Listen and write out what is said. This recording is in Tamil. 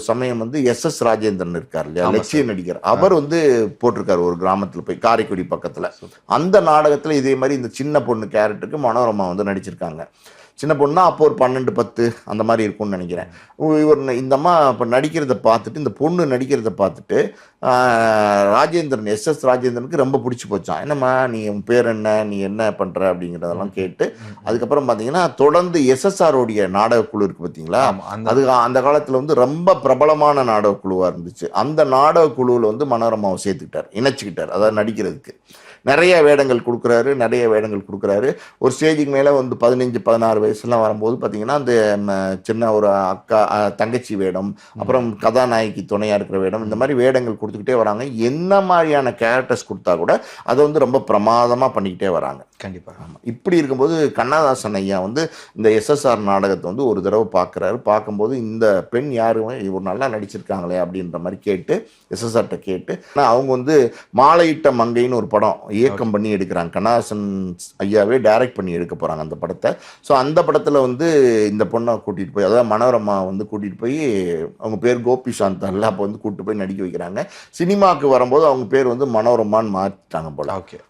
சமயம் வந்து எஸ் ராஜேந்திரன் இருக்கார் இல்லையா, லட்சிய நடிகர், அவர் வந்து போட்டிருக்காரு ஒரு கிராமத்தில் போய் காரைக்குடி பக்கத்தில். அந்த நாடகத்தில் இதே மாதிரி இந்த சின்ன பொண்ணு கேரக்டருக்கு மனோரமா வந்து நடிச்சிருக்காங்க. சின்ன பொண்ணுனா அப்போ ஒரு 12-10 அந்த மாதிரி இருக்கும்னு நினைக்கிறேன். இவர் இந்த அம்மா இப்போ நடிக்கிறத பார்த்துட்டு, இந்த பொண்ணு நடிக்கிறத பார்த்துட்டு ராஜேந்திரன் எஸ் ராஜேந்திரனுக்கு ரொம்ப பிடிச்சி போச்சான். என்னம்மா நீ உன் பேர் என்ன, நீ என்ன பண்ணுற அப்படிங்கிறதெல்லாம் கேட்டு அதுக்கப்புறம் பார்த்தீங்கன்னா தொடர்ந்து எஸ்எஸ்ஆரோடைய நாடக குழு இருக்குது பார்த்தீங்களா, அது அந்த காலத்தில் வந்து ரொம்ப பிரபலமான நாடக குழுவாக இருந்துச்சு. அந்த நாடக குழுவில் வந்து மனோரமாவை சேர்த்துக்கிட்டார், இணைச்சிக்கிட்டார், அதாவது நடிக்கிறதுக்கு. நிறைய வேடங்கள் கொடுக்குறாரு. ஒரு ஸ்டேஜுக்கு மேலே வந்து 15-16 வயசுலாம் வரும்போது பார்த்தீங்கன்னா அந்த சின்ன ஒரு அக்கா தங்கச்சி வேடம், அப்புறம் கதாநாயகி துணையாக இருக்கிற வேடம், இந்த மாதிரி வேடங்கள் கொடுத்துக்கிட்டே வராங்க. என்ன மாதிரியான கேரக்டர்ஸ் கொடுத்தா கூட அதை வந்து ரொம்ப பிரமாதமாக பண்ணிக்கிட்டே வராங்க. கண்டிப்பாக. இப்படி இருக்கும்போது கண்ணதாசன் ஐயா வந்து இந்த எஸ்எஸ்ஆர் நாடகத்தை வந்து ஒரு தடவை பார்க்குறாரு. பார்க்கும்போது இந்த பெண் யாருமே இவர் நல்லா நடிச்சிருக்காங்களே அப்படின்ற மாதிரி கேட்டு எஸ்எஸ்ஆர்கிட்ட கேட்டு, ஆனால் அவங்க வந்து மாலையிட்ட மங்கைன்னு ஒரு படம் இயக்கம் பண்ணி எடுக்கிறாங்க. கண்ணதாசன் ஐயாவே டைரக்ட் பண்ணி எடுக்க போகிறாங்க அந்த படத்தை. ஸோ அந்த படத்தில் வந்து இந்த பொண்ணை கூட்டிகிட்டு போய், அதாவது மனோரமா வந்து கூட்டிகிட்டு போய், அவங்க பேர் கோபி சாந்தா, அப்போ வந்து கூப்பிட்டு போய் நடிக்க வைக்கிறாங்க. சினிமாவுக்கு வரும்போது அவங்க பேர் வந்து மனோரமான்னு மாற்றிட்டாங்க போல. ஓகே.